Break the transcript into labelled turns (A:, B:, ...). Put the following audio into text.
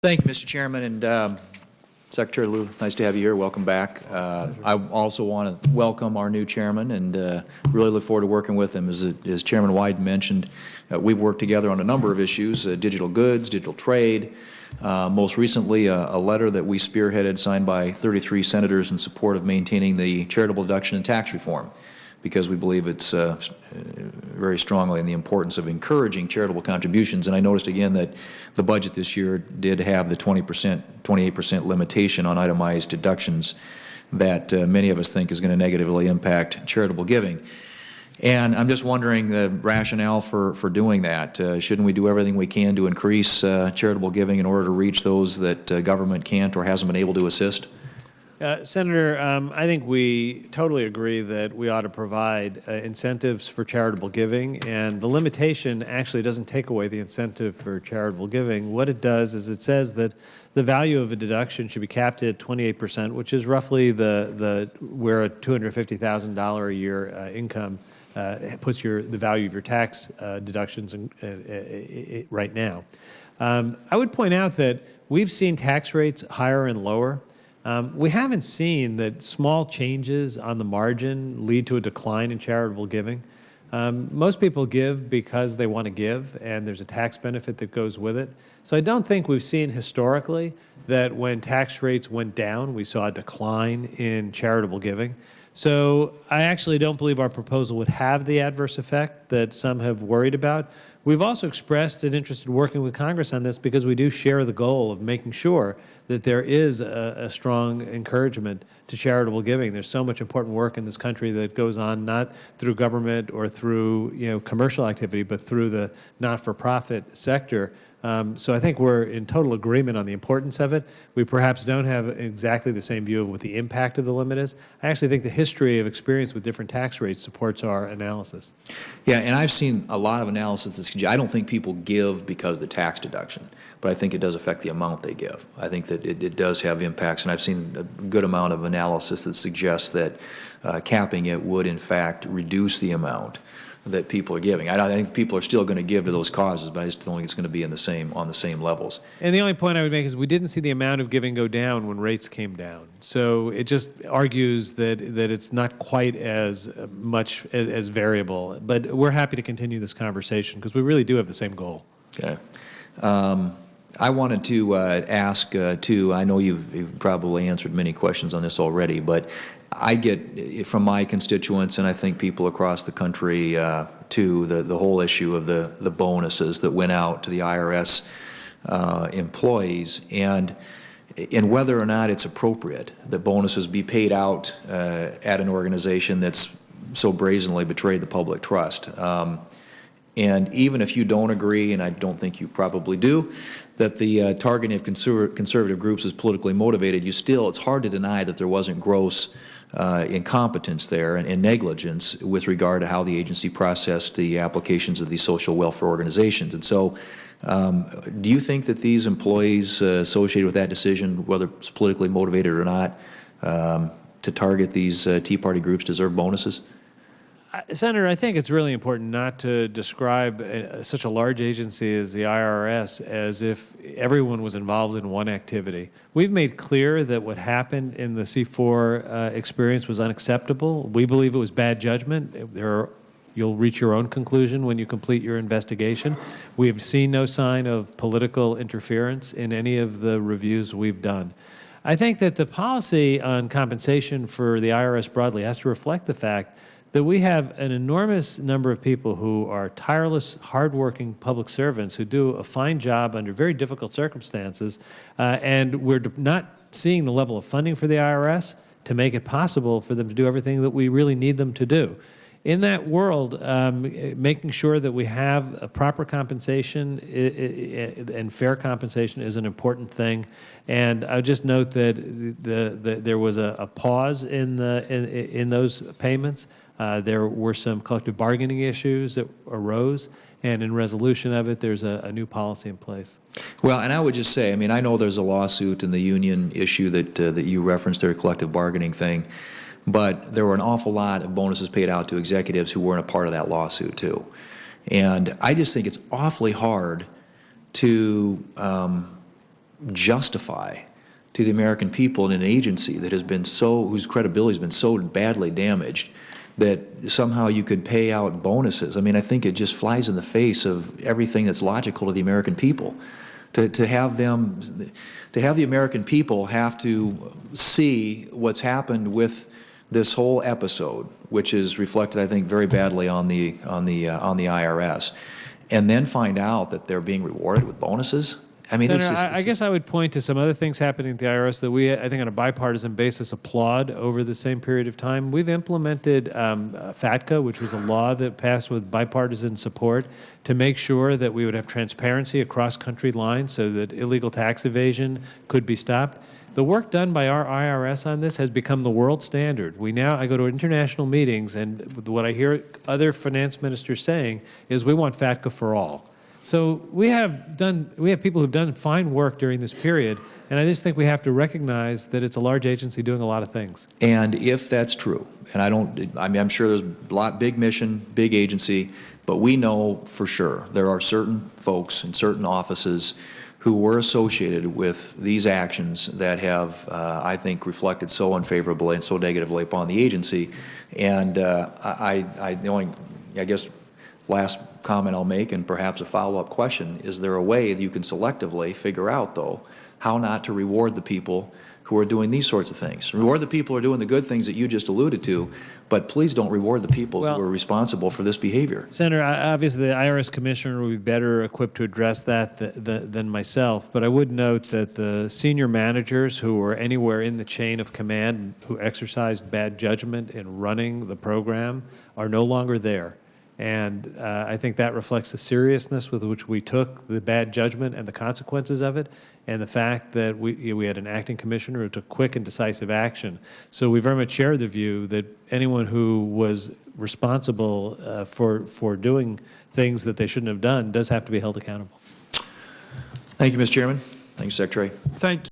A: Thank you, Mr. Chairman, and Secretary Lew, nice to have you here. Welcome back. I also want to welcome our new chairman and really look forward to working with him. As Chairman Wyden mentioned, we've worked together on a number of issues, digital goods, digital trade, most recently a letter that we spearheaded signed by 33 senators in support of maintaining the charitable deduction in tax reform, because we believe it's very strongly in the importance of encouraging charitable contributions. And I noticed again that the budget this year did have the 28% limitation on itemized deductions that many of us think is going to negatively impact charitable giving. And I'm just wondering the rationale for doing that. Shouldn't we do everything we can to increase charitable giving in order to reach those that government can't or hasn't been able to assist?
B: Senator, I think we totally agree that we ought to provide incentives for charitable giving, and the limitation actually doesn't take away the incentive for charitable giving. What it does is it says that the value of a deduction should be capped at 28%, which is roughly where a $250,000 a year income puts the value of your tax deductions right now. I would point out that we've seen tax rates higher and lower. We haven't seen that small changes on the margin lead to a decline in charitable giving. Most people give because they want to give, and there's a tax benefit that goes with it. So I don't think we've seen historically that when tax rates went down, we saw a decline in charitable giving. So I actually don't believe our proposal would have the adverse effect that some have worried about. We've also expressed an interest in working with Congress on this because we do share the goal of making sure that there is a strong encouragement to charitable giving. There's so much important work in this country that goes on not through government or through commercial activity, but through the not-for-profit sector. So I think we're in total agreement on the importance of it. We perhaps don't have exactly the same view of what the impact of the limit is. I actually think the history of experience with different tax rates supports our analysis.
A: Yeah, and I've seen a lot of analysis that suggests, I don't think people give because of the tax deduction, but I think it does affect the amount they give. I think that it does have impacts, and I've seen a good amount of analysis that suggests that capping it would, in fact, reduce the amount that people are giving. I think people are still going to give to those causes, but I just don't think it's going to be on the same levels.
B: And the only point I would make is we didn't see the amount of giving go down when rates came down. So it just argues that it's not quite as much as variable. But we're happy to continue this conversation because we really do have the same goal.
A: Okay. I wanted to ask, too, I know you've probably answered many questions on this already, but I get from my constituents, and I think people across the country, too, the whole issue of the bonuses that went out to the IRS employees, and whether or not it's appropriate that bonuses be paid out at an organization that's so brazenly betrayed the public trust. And even if you don't agree, and I don't think you probably do, that the targeting of conservative groups is politically motivated, it's hard to deny that there wasn't gross incompetence there and negligence with regard to how the agency processed the applications of these social welfare organizations. And so do you think that these employees associated with that decision, whether it's politically motivated or not, to target these Tea Party groups deserve bonuses?
B: Senator, I think it's really important not to describe such a large agency as the IRS as if everyone was involved in one activity. We've made clear that what happened in the C4 experience was unacceptable. We believe it was bad judgment. You'll reach your own conclusion when you complete your investigation. We have seen no sign of political interference in any of the reviews we've done. I think that the policy on compensation for the IRS broadly has to reflect the fact that we have an enormous number of people who are tireless, hardworking public servants who do a fine job under very difficult circumstances, and we're not seeing the level of funding for the IRS to make it possible for them to do everything that we really need them to do. In that world, making sure that we have a proper compensation and fair compensation is an important thing. And I would just note that there was a pause in those payments. There were some collective bargaining issues that arose, and in resolution of it, there's a new policy in place.
A: Well, and I would just say, I mean, I know there's a lawsuit in the union issue that you referenced, their collective bargaining thing, but there were an awful lot of bonuses paid out to executives who weren't a part of that lawsuit, too. And I just think it's awfully hard to justify to the American people in an agency that has been whose credibility has been so badly damaged that somehow you could pay out bonuses. I mean, I think it just flies in the face of everything that's logical to the American people. To have the American people have to see what's happened with this whole episode, which is reflected, I think, very badly on the IRS, and then find out that they're being rewarded with bonuses. I mean,
B: Senator, I guess I would point to some other things happening at the IRS that we, I think, on a bipartisan basis, applaud over the same period of time. We've implemented FATCA, which was a law that passed with bipartisan support to make sure that we would have transparency across country lines so that illegal tax evasion could be stopped. The work done by our IRS on this has become the world standard. I go to international meetings, and what I hear other finance ministers saying is we want FATCA for all. So we have people who've done fine work during this period, and I just think we have to recognize that it's a large agency doing a lot of things.
A: And if that's true, and I'm sure there's a lot, big mission, big agency, but we know for sure there are certain folks in certain offices who were associated with these actions that have, I think, reflected so unfavorably and so negatively upon the agency. And I guess last comment I'll make, and perhaps a follow-up question, is there a way that you can selectively figure out, though, how not to reward the people who are doing these sorts of things? Reward the people who are doing the good things that you just alluded to, but please don't reward the people who are responsible for this behavior.
B: Senator, obviously the IRS commissioner will be better equipped to address that than myself, but I would note that the senior managers who were anywhere in the chain of command who exercised bad judgment in running the program are no longer there. And I think that reflects the seriousness with which we took the bad judgment and the consequences of it, and the fact that we had an acting commissioner who took quick and decisive action. So we very much share the view that anyone who was responsible for doing things that they shouldn't have done does have to be held accountable.
A: Thank you, Mr. Chairman. Thank you, Secretary.
C: Thank you.